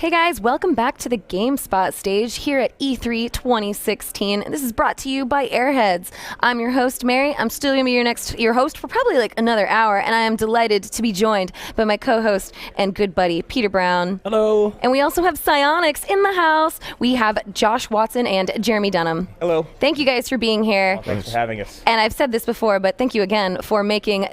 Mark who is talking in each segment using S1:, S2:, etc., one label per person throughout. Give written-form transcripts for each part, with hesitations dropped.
S1: Hey guys, welcome back to the GameSpot stage here at E3 2016. This is brought to you by Airheads. I'm your host, Mary. I'm still going to be your host for probably like another hour, and I am delighted to be joined by my co-host and good buddy, Peter Brown.
S2: Hello.
S1: And we also have Psyonix in the house. We have Josh Watson and Jeremy Dunham.
S2: Hello.
S1: Thank you guys for being here.
S2: Oh, thanks for having us.
S1: And I've said this before, but thank you again for making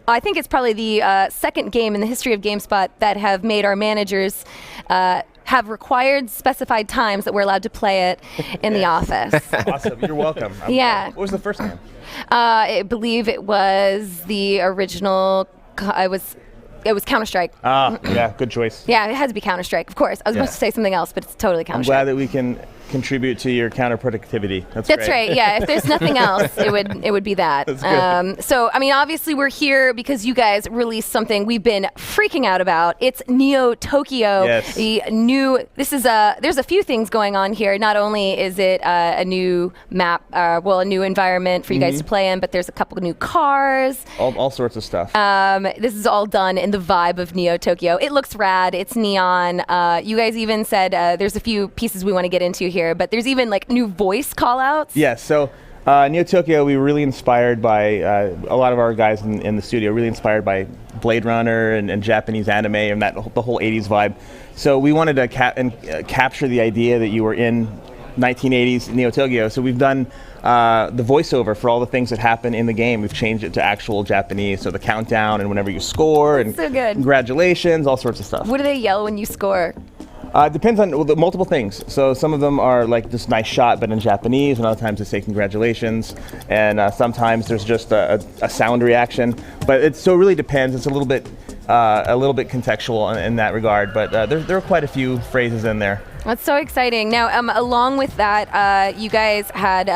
S1: I think it's probably the second game in the history of GameSpot that have made our managers have required specified times that we're allowed to play it in the office.
S2: Awesome. You're welcome.
S1: Yeah.
S2: What was the first game?
S1: I believe it was the original. It was Counter-Strike.
S2: Yeah, good choice.
S1: Yeah, it had to be Counter-Strike, of course. I was supposed to say something else, but it's totally
S2: I'm
S1: Counter-Strike.
S2: glad that we can contribute to your counter-productivity. That's
S1: right. Yeah, if there's nothing else, it would be that.
S2: That's good.
S1: So, I mean, obviously we're here because you guys released something we've been freaking out about. It's Neo Tokyo.
S2: Yes.
S1: There's a few things going on here. Not only is it a new map, a new environment for you guys to play in, but there's a couple of new cars.
S2: All sorts of stuff.
S1: This is all done in the vibe of Neo Tokyo. It looks rad. It's neon. You guys even said there's a few pieces we want to get into here, but there's even like new voice call-outs.
S2: Yes. So Neo Tokyo, we were really inspired by a lot of our guys in the studio, really inspired by Blade Runner and Japanese anime and the whole 80s vibe. So we wanted to capture the idea that you were in 1980s Neo Tokyo. So we've done the voiceover for all the things that happen in the game. We've changed it to actual Japanese, so the countdown and whenever you score and
S1: so good.
S2: Congratulations, all sorts of stuff.
S1: What do they yell when you score?
S2: It depends on the multiple things. So some of them are like this nice shot, but in Japanese, and other times they say congratulations, and sometimes there's just a sound reaction. But it really depends. It's a little bit contextual in that regard. But there are quite a few phrases in there.
S1: That's so exciting. Now, along with that, you guys had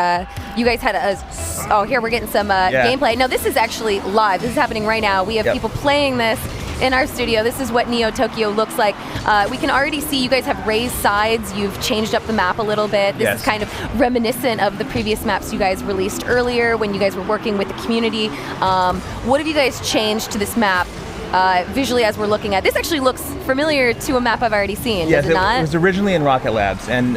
S1: here we're getting some gameplay. Now, this is actually live. This is happening right now. We have people playing this in our studio. This is what Neo Tokyo looks like. We can already see you guys have raised sides. You've changed up the map a little bit. This is kind of reminiscent of the previous maps you guys released earlier when you guys were working with the community. What have you guys changed to this map? Visually, as we're looking at this, actually looks familiar to a map I've already seen.
S2: Yes,
S1: does it not?
S2: It was originally in Rocket Labs, and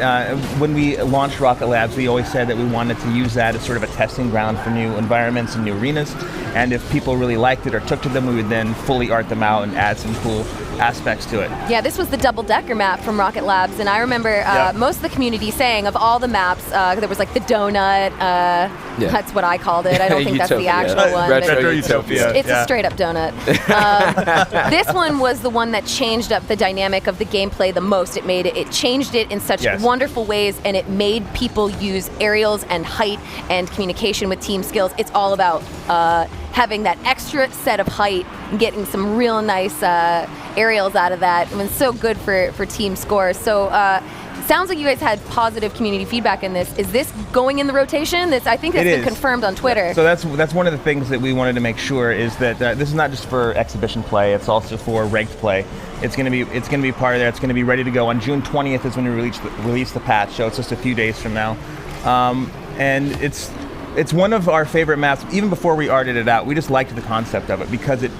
S2: when we launched Rocket Labs, we always said that we wanted to use that as sort of a testing ground for new environments and new arenas. And if people really liked it or took to them, we would then fully art them out and add some cool aspects to it.
S1: Yeah, this was the double-decker map from Rocket Labs, and I remember most of the community saying of all the maps, there was like the donut. That's what I called it. I don't think that's the actual one.
S2: Retro Utopia.
S1: It's a straight-up donut. This one was the one that changed up the dynamic of the gameplay the most. It changed it in such wonderful ways, and it made people use aerials and height and communication with team skills. It's all about having that extra set of height and getting some real nice aerials out of that. It was so good for team scores. So sounds like you guys had positive community feedback in this. Is this going in the rotation? I think that's been confirmed on Twitter.
S2: So that's one of the things that we wanted to make sure is that this is not just for exhibition play. It's also for ranked play. It's going to be part of there. It's going to be ready to go on June 20th is when we release the patch. So it's just a few days from now, and it's one of our favorite maps. Even before we arted it out, we just liked the concept of it because it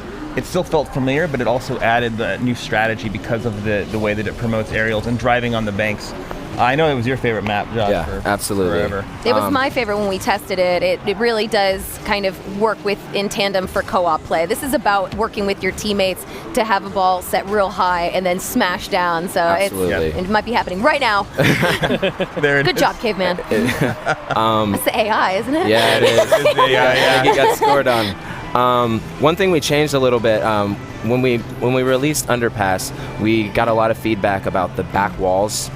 S2: still felt familiar, but it also added the new strategy because of the way that it promotes aerials and driving on the banks. I know it was your favorite map, Josh.
S3: Yeah, absolutely.
S2: Forever.
S1: It was my favorite when we tested it. It really does kind of work in tandem for co-op play. This is about working with your teammates to have a ball set real high and then smash down. So it might be happening right now. Good job, caveman. That's the AI, isn't it?
S3: Yeah, it is.
S2: It's the AI,
S3: I think it got scored on. One thing we changed a little bit, when we released Underpass, we got a lot of feedback about the back walls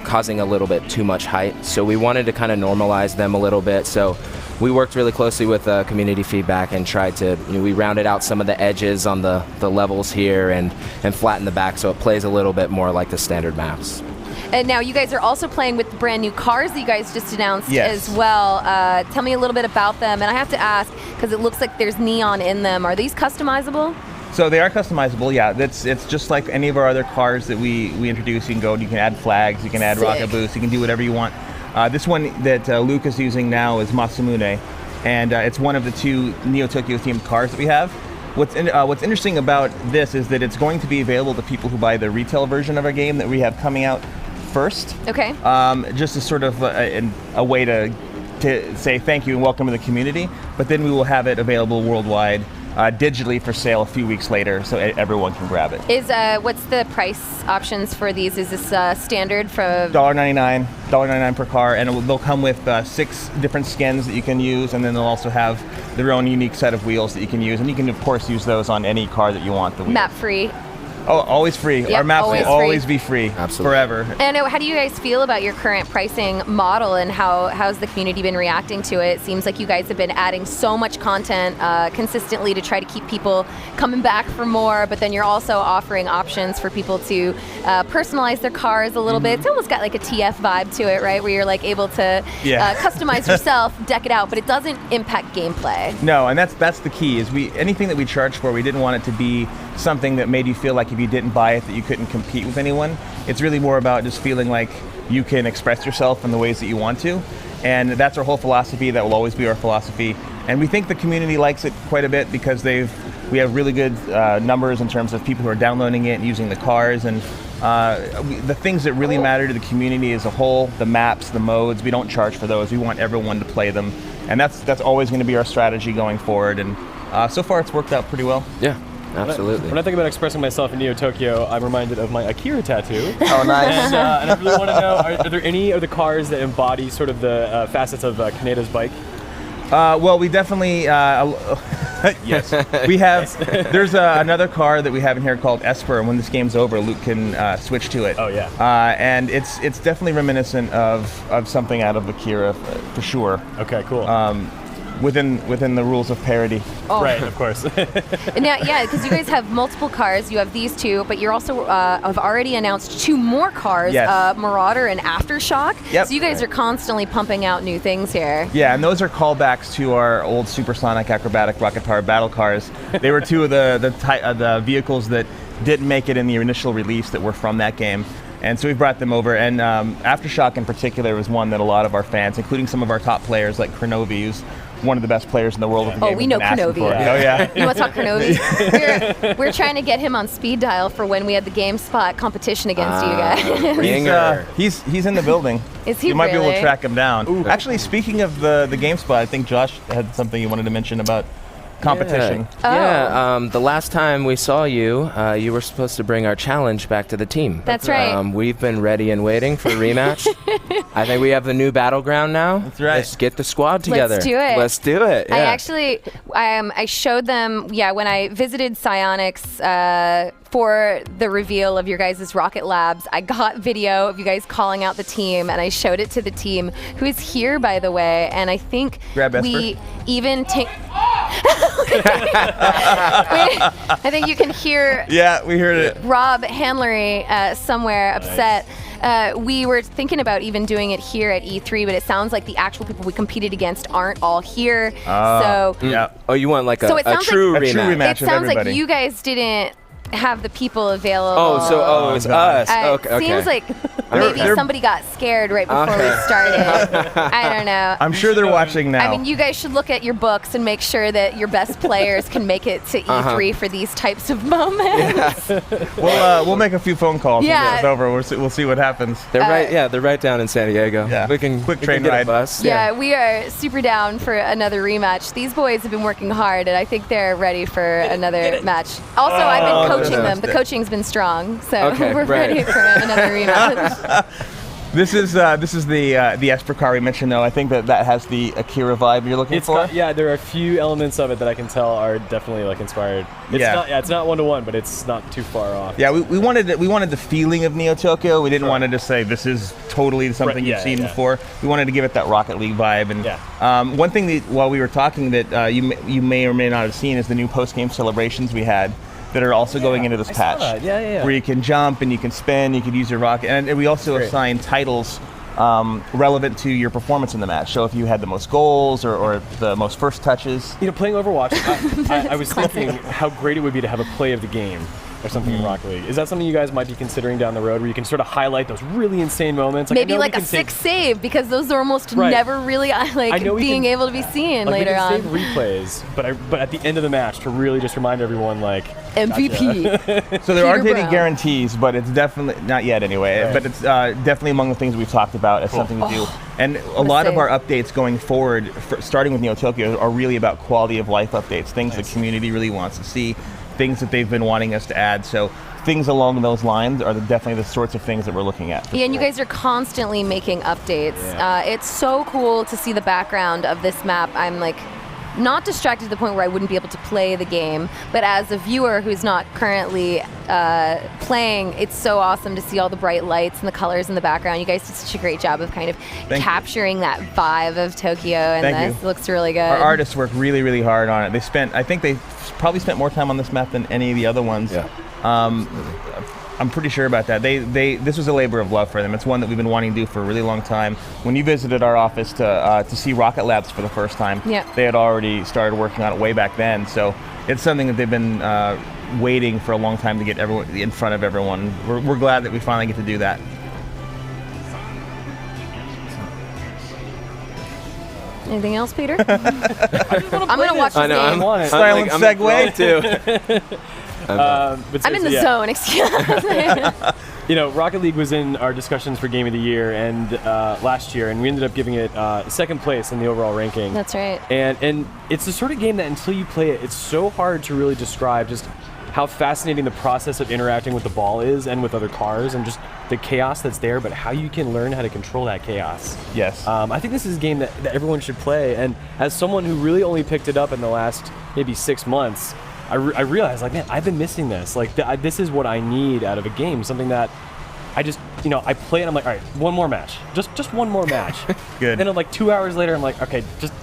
S3: causing a little bit too much height. So we wanted to kind of normalize them a little bit. So we worked really closely with community feedback and tried to, we rounded out some of the edges on the levels here and flattened the back so it plays a little bit more like the standard maps.
S1: And now you guys are also playing with the brand new cars that you guys just announced as well. Tell me a little bit about them. And I have to ask, because it looks like there's neon in them. Are these customizable?
S2: So they are customizable, yeah. It's just like any of our other cars that we introduce. You can go and you can add flags, you can add rocket boosts, you can do whatever you want. This one that Luke is using now is Masamune, and it's one of the two Neo Tokyo themed cars that we have. What's interesting about this is that it's going to be available to people who buy the retail version of our game that we have coming out first.
S1: Okay.
S2: Just as sort of a way to say thank you and welcome to the community. But then we will have it available worldwide, digitally for sale a few weeks later, so everyone can grab it.
S1: What's the price options for these? Is this standard for
S2: $1.99 per car, and they'll come with 6 different skins that you can use, and then they'll also have their own unique set of wheels that you can use, and you can of course use those on any car that you want. The wheels.
S1: Map free.
S2: Oh, always free.
S1: Yep,
S2: our maps will
S1: free.
S2: always be free.
S3: Absolutely.
S2: Forever.
S1: And how do you guys feel about your current pricing model, and how's the community been reacting to it? It seems like you guys have been adding so much content consistently to try to keep people coming back for more, but then you're also offering options for people to personalize their cars a little bit. It's almost got like a TF vibe to it, right? Where you're like able to customize yourself, deck it out, but it doesn't impact gameplay.
S2: No, and that's the key, is anything that we charge for, we didn't want it to be something that made you feel like if you didn't buy it that you couldn't compete with anyone. It's really more about just feeling like you can express yourself in the ways that you want to, and that's our whole philosophy. That will always be our philosophy, and we think the community likes it quite a bit because we have really good numbers in terms of people who are downloading it and using the cars, and the things that really matter to the community as a whole, the maps, the modes, we don't charge for those. We want everyone to play them, and that's always going to be our strategy going forward, and so far it's worked out pretty well.
S3: Yeah. Absolutely.
S4: When I think about expressing myself in Neo Tokyo, I'm reminded of my Akira tattoo.
S2: Oh, nice.
S4: And I really want to know, are there any of the cars that embody sort of the facets of Kaneda's bike?
S2: Well, we definitely, yes, we have, there's another car that we have in here called Esper, and when this game's over, Luke can switch to it.
S4: Oh, yeah.
S2: And it's definitely reminiscent of something out of Akira, for sure.
S4: Okay, cool.
S2: Within the rules of parody.
S1: Oh.
S4: Right, of course.
S1: Now, yeah, because you guys have multiple cars. You have these 2, but you're also have already announced 2 more cars,
S2: yes.
S1: Marauder and Aftershock.
S2: Yep.
S1: So you guys are constantly pumping out new things here.
S2: Yeah, and those are callbacks to our old supersonic acrobatic rocket powered battle cars. They were 2 of the vehicles that didn't make it in the initial release that were from that game. And so we brought them over, and Aftershock in particular was one that a lot of our fans, including some of our top players like Kronovi, who's one of the best players in the world of the game.
S1: Oh, we know Kronovi.
S2: Oh, yeah.
S1: You want to talk Kronovi? We're trying to get him on speed dial for when we had the GameSpot competition against you guys.
S2: He's in the building.
S1: Is he
S2: You might be able to
S1: really?
S2: track him down.
S4: Ooh.
S2: Actually, speaking of the GameSpot, I think Josh had something you wanted to mention about competition.
S3: Yeah, the last time we saw you, you were supposed to bring our challenge back to the team.
S1: That's right.
S3: We've been ready and waiting for a rematch. I think we have the new battleground now.
S2: That's right.
S3: Let's get the squad together.
S1: Let's do it.
S3: Let's do it. Yeah.
S1: I showed them, when I visited Psyonix for the reveal of your guys' Rocket Labs, I got video of you guys calling out the team, and I showed it to the team, who is here, by the way, and I think we even take... I think you can hear...
S2: Yeah, we heard it.
S1: Rob Handlery somewhere upset. We were thinking about even doing it here at E3, but it sounds like the actual people we competed against aren't all here.
S2: Yeah.
S3: Oh, you want like a true
S2: like
S3: rematch?
S2: A true rematch.
S1: It sounds like you guys didn't have the people available.
S3: Oh, it's us. Okay.
S1: Seems like maybe somebody got scared right before we started. I don't know.
S2: I'm sure they're watching now.
S1: I mean, you guys should look at your books and make sure that your best players can make it to E3 for these types of moments.
S2: We'll make a few phone calls when it's over. We'll see what happens.
S3: They're right down in San Diego.
S2: Yeah.
S3: We can
S2: quick train
S3: get
S2: ride.
S3: a bus.
S1: Yeah, we are super down for another rematch. These boys have been working hard, and I think they're ready for another match. Also, I've been coaching them. The coaching's been strong, so we're ready for another rematch.
S2: This is the Esper car we mentioned, though. I think that has the Akira vibe you're looking for.
S4: There are a few elements of it that I can tell are definitely like inspired. It's not 1-to-1, but it's not too far off.
S2: Yeah, we wanted the feeling of Neo Tokyo. We didn't want to just say this is totally something you've seen before. We wanted to give it that Rocket League vibe. And one thing that while we were talking that you may or may not have seen is the new post-game celebrations we had that are also going into this patch. Where you can jump and you can spin, you can use your rocket, and we also assign titles relevant to your performance in the match. So if you had the most goals or the most first touches.
S4: Playing Overwatch, I was thinking how great it would be to have a play of the game. or something in Rocket League. Is that something you guys might be considering down the road, where you can sort of highlight those really insane moments?
S1: Maybe like a 6 save, because those are almost never really being able to be seen later on.
S4: Save replays, but at the end of the match to really just remind everyone
S1: MVP.
S4: Gotcha.
S2: So there are daily guarantees, but it's definitely not yet anyway. Right. But it's definitely among the things we've talked about as something to do. And a lot of our updates going forward, starting with Neo Tokyo, are really about quality of life updates, things the community really wants to see, things that they've been wanting us to add. So things along those lines are definitely the sorts of things that we're looking at.
S1: Yeah, and you guys are constantly making updates. Yeah. It's so cool to see the background of this map. I'm not distracted to the point where I wouldn't be able to play the game, but as a viewer who's not currently playing, it's so awesome to see all the bright lights and the colors in the background. You guys did such a great job of kind of capturing that vibe of Tokyo, and this looks really good.
S2: Our artists worked really, really hard on it. I think they probably spent more time on this map than any of the other ones. Yeah. I'm pretty sure about that. This was a labor of love for them. It's one that we've been wanting to do for a really long time. When you visited our office to see Rocket Labs for the first time, they had already started working on it way back then. So it's something that they've been waiting for a long time to get everyone in front of everyone. We're glad that we finally get to do that.
S1: Anything else, Peter? I'm going to watch this game.
S2: Silent segue.
S1: I'm in the zone, excuse me.
S4: Rocket League was in our discussions for Game of the Year and last year, and we ended up giving it second place in the overall ranking.
S1: That's right.
S4: And it's the sort of game that until you play it, it's so hard to really describe just how fascinating the process of interacting with the ball is and with other cars and just the chaos that's there, but how you can learn how to control that chaos.
S2: Yes.
S4: I think this is a game that everyone should play, and as someone who really only picked it up in the last maybe 6 months, I realized, man, I've been missing this. This is what I need out of a game, something that I just, I play it, I'm like, all right, one more match. Just one more match.
S2: Good.
S4: Then I'm 2 hours later, I'm like, okay, just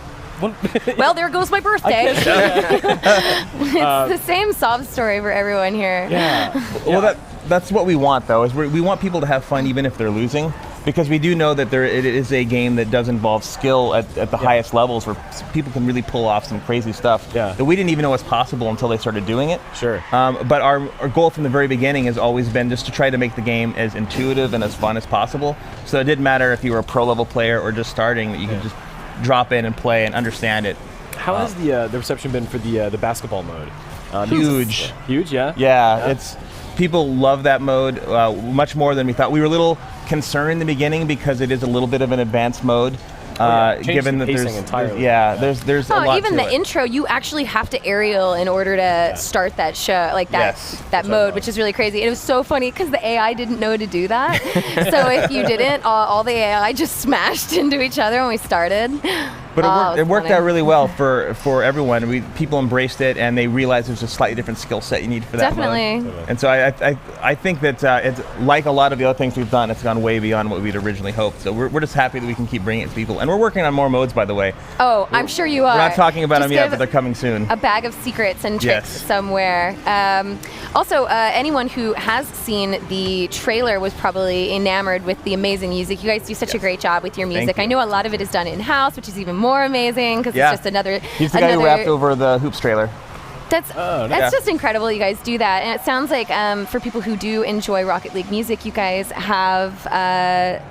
S4: one.
S1: Well, there goes my birthday. It's the same sob story for everyone here.
S4: Yeah.
S2: Well, that's what we want, though, is we want people to have fun even if they're losing. Because we do know that it is a game that does involve skill at the highest levels, where people can really pull off some crazy stuff that we didn't even know was possible until they started doing it.
S4: Sure.
S2: But our goal from the very beginning has always been just to try to make the game as intuitive and as fun as possible. So it didn't matter if you were a pro-level player or just starting, that you could just drop in and play and understand it.
S4: How has the reception been for the basketball mode?
S2: Huge.
S4: Huge, yeah?
S2: Yeah, people love that mode much more than we thought. We were a little concerned in the beginning because it is a little bit of an advanced mode. Given that there's
S4: entirely.
S2: There's a lot
S1: even
S2: to
S1: the
S2: it.
S1: Intro, you actually have to aerial in order to start that show, that mode, which is really crazy. It was so funny because the AI didn't know to do that. So if you didn't, all the AI just smashed into each other when we started.
S2: But it worked out really well for everyone. People embraced it, and they realized there's a slightly different skill set you need for that mode. And so I think that it's like a lot of the other things we've done, it's gone way beyond what we'd originally hoped. So we're just happy that we can keep bringing it to people. And we're working on more modes, by the way.
S1: Oh, I'm sure you are.
S2: We're not talking about them yet, but they're coming soon.
S1: A bag of secrets and tricks somewhere. Also, anyone who has seen the trailer was probably enamored with the amazing music. You guys do such a great job with your music. I know a lot of it is done in-house, which is even more amazing because it's just another...
S2: He's the guy who rapped over the Hoops trailer.
S1: That's just incredible you guys do that. And it sounds like for people who do enjoy Rocket League music, you guys have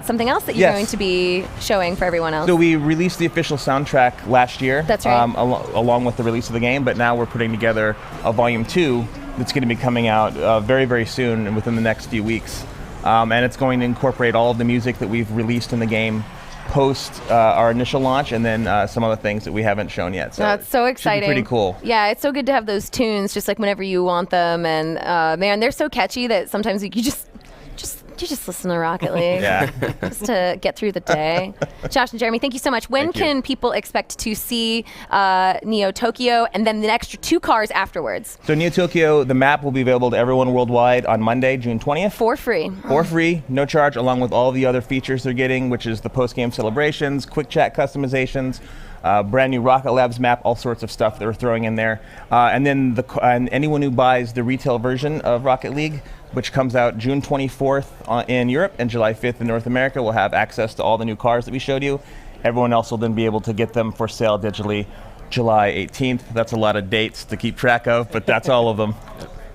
S1: something else that you're going to be showing for everyone else.
S2: So we released the official soundtrack last year.
S1: That's right.
S2: Along with the release of the game, but now we're putting together a Volume 2 that's going to be coming out very, very soon and within the next few weeks. And it's going to incorporate all of the music that we've released in the game post our initial launch, and then some other things that we haven't shown yet. So
S1: that's so exciting.
S2: Pretty cool.
S1: Yeah, it's so good to have those tunes just like whenever you want them, and man, they're so catchy that sometimes you just listen to Rocket League just to get through the day. Josh and Jeremy, thank you so much. When can people expect to see Neo Tokyo and then the extra 2 cars afterwards?
S2: So Neo Tokyo, the map will be available to everyone worldwide on Monday, June 20th.
S1: For free.
S2: For free, no charge, along with all the other features they're getting, which is the post-game celebrations, quick chat customizations, brand new Rocket Labs map, all sorts of stuff that we're throwing in there. And then anyone who buys the retail version of Rocket League, which comes out June 24th in Europe and July 5th in North America, will have access to all the new cars that we showed you. Everyone else will then be able to get them for sale digitally July 18th. That's a lot of dates to keep track of, but that's all of them.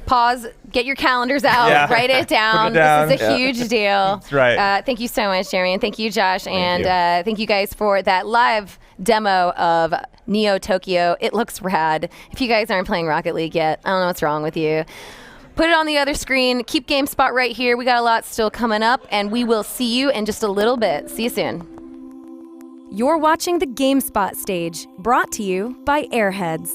S1: Pause, get your calendars out, write it down. This is a huge deal.
S2: That's right.
S1: Thank you so much, Jeremy, and thank you, Josh, and thank you guys for that live demo of Neo Tokyo. It looks rad. If you guys aren't playing Rocket League yet, I don't know what's wrong with you. Put it on the other screen. Keep GameSpot right here. We got a lot still coming up, and we will see you in just a little bit. See you soon.
S5: You're watching the GameSpot stage, brought to you by Airheads.